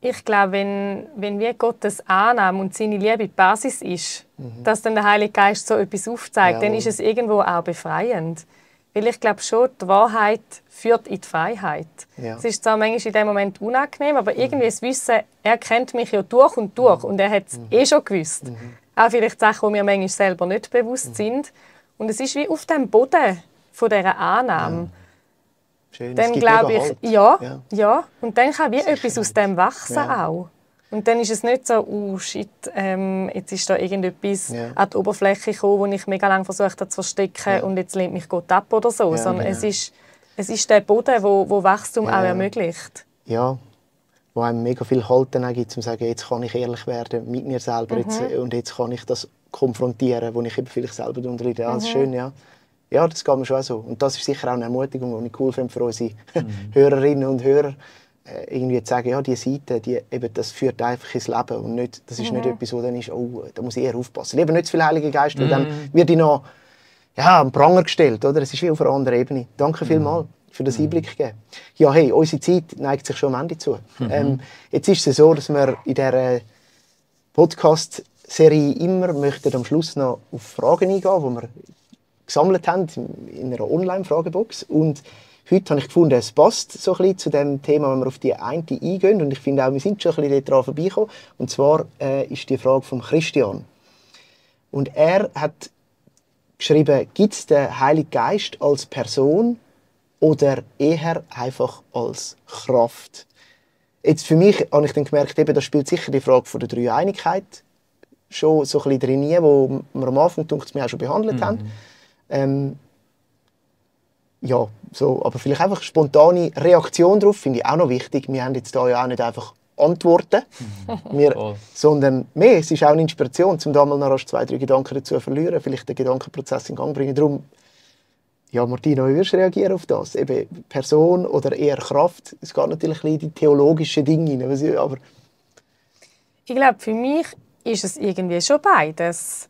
ich glaube, wenn wir Gottes Annahme und seine Liebe die Basis ist, dass dann der Heilige Geist so etwas aufzeigt, dann ist es irgendwo auch befreiend. Weil ich glaube schon, die Wahrheit führt in die Freiheit. Es ist zwar manchmal in dem Moment unangenehm, aber irgendwie das Wissen, er kennt mich ja durch und durch und er hat es schon gewusst. Auch vielleicht Sachen, die mir manchmal selber nicht bewusst sind. Und es ist wie auf dem Boden von dieser Annahme. Schön, dann glaube ich, ja. Und dann kann wie etwas aus dem wachsen auch. Und dann ist es nicht so, oh shit, jetzt ist da irgendetwas an die Oberfläche gekommen, wo ich mega lange versucht habe zu verstecken und jetzt lehnt mich Gott ab oder so. Sondern es ist der Boden, wo Wachstum auch ermöglicht. Ja, wo einem mega viel Halten gibt, um zu sagen, jetzt kann ich ehrlich werden mit mir selber und jetzt kann ich das konfrontieren, wo ich eben vielleicht selber darunter leide. Das ist schön, ja. Ja, das geht mir schon auch so. Und das ist sicher auch eine Ermutigung, die ich cool finde für unsere Hörerinnen und Hörer. Irgendwie zu sagen, ja, diese Seite, das führt einfach ins Leben und nicht, das ist nicht etwas, wo dann ist, oh, da muss ich eher aufpassen. Lieber nicht zu viel Heiliger Geist, weil dann wird ich noch am Pranger gestellt, oder? Es ist wie auf einer anderen Ebene. Danke vielmals für das Einblick geben. Ja, hey, unsere Zeit neigt sich schon am Ende zu. Jetzt ist es so, dass wir in dieser Podcast-Serie immer möchten am Schluss noch auf Fragen eingehen, die wir gesammelt haben in einer Online-Fragebox. Und heute habe ich gefunden, es passt so ein bisschen zu dem Thema, wenn wir auf die eine eingehen. Und ich finde auch, wir sind schon ein bisschen daran vorbeigekommen. Und zwar ist die Frage von Christian. Und er hat geschrieben, gibt es den Heiligen Geist als Person oder eher einfach als Kraft? Jetzt für mich habe ich dann gemerkt, da spielt sicher die Frage von der Dreieinigkeit schon so ein bisschen drin, wo wir am Anfang auch schon behandelt haben. Ja, so, aber vielleicht einfach spontane Reaktion darauf finde ich auch noch wichtig. Wir haben jetzt da ja auch nicht einfach Antworten, sondern mehr. Es ist auch eine Inspiration, um da mal noch 2-3 Gedanken dazu zu verlieren, vielleicht den Gedankenprozess in Gang bringen. Darum, ja, Martina, wie würdest du reagieren auf das? Eben Person oder eher Kraft? Es geht natürlich ein bisschen in die theologischen Dinge rein, aber ich glaube, für mich ist es irgendwie schon beides.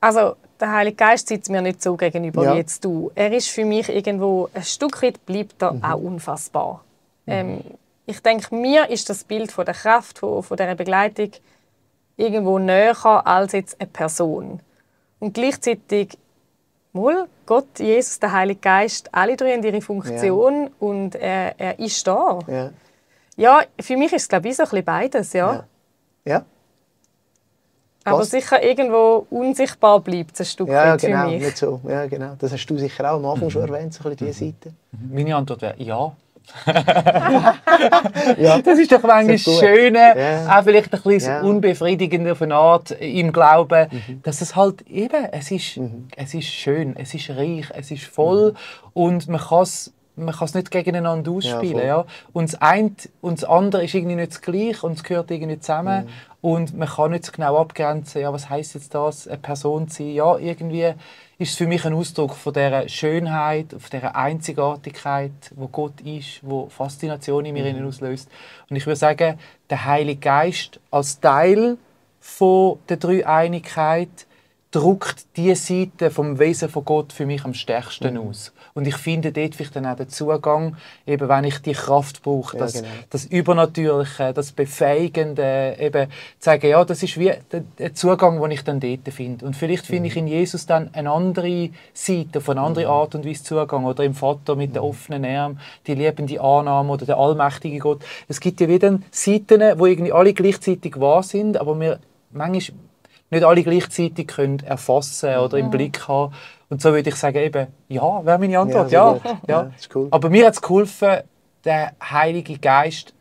Also, der Heilige Geist sitzt mir nicht so gegenüber wie jetzt du. Er ist für mich irgendwo, ein Stück weit bleibt er auch unfassbar. Ich denke, mir ist das Bild von der Kraft, von dieser Begleitung irgendwo näher als jetzt eine Person. Und gleichzeitig, Gott, Jesus, der Heilige Geist, alle drei haben ihre Funktion und er ist da. Ja, für mich ist es, glaube ich, so ein bisschen beides, ja. Aber sicher irgendwo unsichtbar bleibt es ein Stück weit für mich. Nicht so. Ja, genau. Das hast du sicher auch am Anfang schon erwähnt, so ein bisschen diese Seite. Meine Antwort wäre ja. Das ist doch manchmal das Schöne, auch vielleicht ein bisschen unbefriedigend auf eine Art im Glauben, dass es halt eben, es ist schön, es ist reich, es ist voll und man kann es nicht gegeneinander ausspielen. Ja. Und das eine und das andere ist irgendwie nicht das Gleiche und es gehört irgendwie zusammen. Und man kann nicht so genau abgrenzen, ja, was heisst jetzt das, eine Person zu sein. Ja, irgendwie ist es für mich ein Ausdruck von dieser Schönheit, von dieser Einzigartigkeit, wo Gott ist, wo Faszination in mir auslöst. Und ich würde sagen, der Heilige Geist als Teil von der Dreieinigkeit drückt diese Seite vom Wesen von Gott für mich am stärksten aus. Und ich finde dort vielleicht dann auch den Zugang, eben wenn ich die Kraft brauche, das Übernatürliche, das Befähigende, eben zu sagen, ja, das ist wie der Zugang, den ich dann dort finde. Und vielleicht finde ich in Jesus dann eine andere Seite, auf eine andere Art und Weise Zugang. Oder im Vater mit den offenen Armen, die liebende Annahme oder der allmächtige Gott. Es gibt ja wieder Seiten, wo irgendwie alle gleichzeitig wahr sind, aber wir manchmal nicht alle gleichzeitig können erfassen oder im Blick haben. Und so würde ich sagen, eben, ja, wäre meine Antwort, ja. Das ist cool. Aber mir hat es geholfen, den Heiligen Geist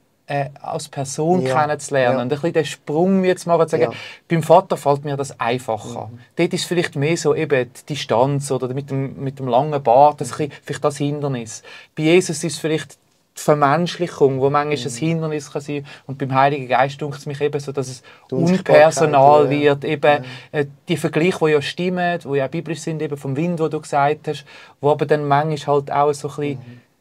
als Person kennenzulernen. Und ein bisschen den Sprung jetzt machen, zu sagen, beim Vater fällt mir das einfacher. Dort ist es vielleicht mehr so eben die Distanz oder mit dem langen Bart, vielleicht das Hindernis. Bei Jesus ist es vielleicht die Vermenschlichung, wo manchmal ein Hindernis kann sein. Und beim Heiligen Geist denkt es mich eben so, dass es unpersonal wird. Eben, die Vergleiche, die ja stimmen, die ja biblisch sind, eben vom Wind, den du gesagt hast, wo aber dann manchmal halt auch so ein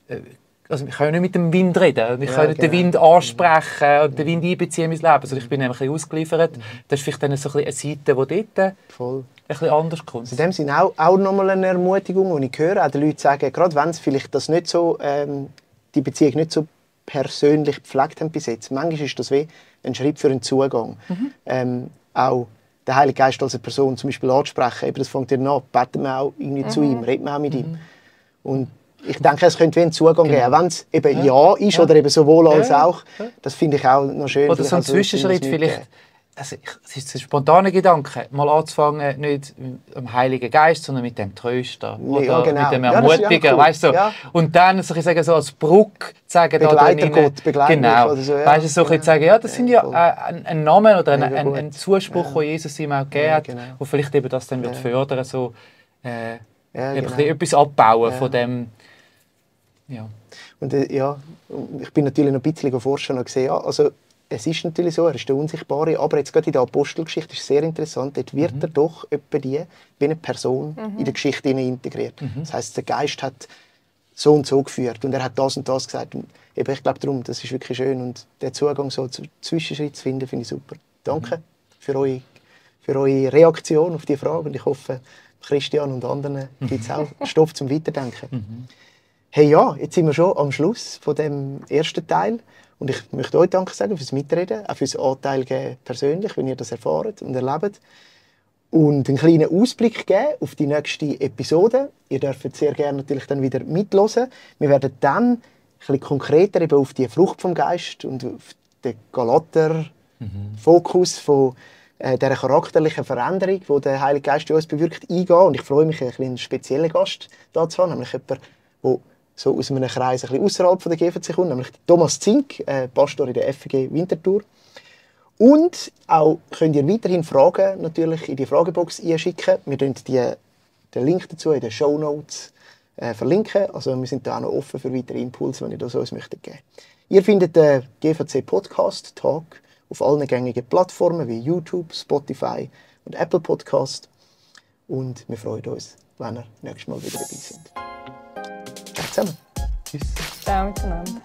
bisschen, also ich kann ja nicht mit dem Wind reden, ich kann nicht den Wind ansprechen und den Wind einbeziehen in mein Leben. Also ich bin nämlich ein bisschen ausgeliefert. Das ist vielleicht dann so ein bisschen eine Seite, die dort ein bisschen anders kommt. In dem Sinne auch nochmal eine Ermutigung, die ich höre, auch die Leute sagen, gerade wenn es vielleicht das nicht so die Beziehung nicht so persönlich gepflegt haben bis jetzt. Manchmal ist das wie ein Schritt für einen Zugang. Auch den Heiligen Geist als eine Person zum Beispiel anzusprechen, eben das fängt dann an, beten wir auch irgendwie zu ihm, reden wir auch mit ihm. Und ich denke, es könnte wie einen Zugang geben, wenn es eben ja ist oder eben sowohl als auch. Das finde ich auch noch schön. Oder so ein Zwischenschritt vielleicht. also es ist ein spontaner Gedanke, mal anzufangen, nicht mit dem Heiligen Geist, sondern mit dem Tröster oder genau. mit dem Ermutiger, cool. Weißt du? Ja. Und dann so, ich sage, so als Brücke sagen, Begleiter Gott, Begleiter genau. oder so, ja. Weißt du, so genau. Sagen, ja, das sind ja ein Name oder ein Zuspruch, den Jesus ihm auch gegeben hat, genau. Wo vielleicht eben das dann wird fördern, so genau. Etwas abbauen von dem. Ja. Und ich bin natürlich noch ein bisschen forschen und gesehen, also es ist natürlich so, er ist der Unsichtbare, aber jetzt gerade in der Apostelgeschichte ist es sehr interessant, dort wird er doch etwa wie eine Person in der Geschichte integriert. Das heisst, der Geist hat so und so geführt und er hat das und das gesagt. Und eben, ich glaube darum, das ist wirklich schön und der Zugang so zu Zwischenschritt zu finden, finde ich super. Danke für eure Reaktion auf die Frage und ich hoffe, Christian und anderen gibt es auch Stoff zum Weiterdenken. Hey ja, jetzt sind wir schon am Schluss von dem ersten Teil. Und ich möchte euch Danke sagen fürs Mitreden, auch fürs Anteil geben persönlich, wenn ihr das erfahrt und erlebt. Und einen kleinen Ausblick geben auf die nächste Episode. Ihr dürft sehr gerne natürlich dann wieder mithören. Wir werden dann ein bisschen konkreter eben auf die Frucht vom Geist und auf den Galater-Fokus von dieser charakterlichen Veränderung, die der Heilige Geist in uns bewirkt, eingehen. Und ich freue mich, einen speziellen Gast da zu haben, nämlich jemand, der so aus einem Kreis ein bisschen außerhalb der GVC kommt, nämlich Thomas Zink, Pastor in der FG Winterthur. Und auch könnt ihr weiterhin Fragen natürlich in die Fragebox einschicken. Wir tun den Link dazu in den Shownotes verlinken. Also wir sind da auch noch offen für weitere Impulse, wenn ihr das uns möchtet geben. Ihr findet den GVC Podcast Talk auf allen gängigen Plattformen wie YouTube, Spotify und Apple Podcast. Und wir freuen uns, wenn ihr nächstes Mal wieder dabei seid. Ciao zusammen. Tschüss. Ciao miteinander.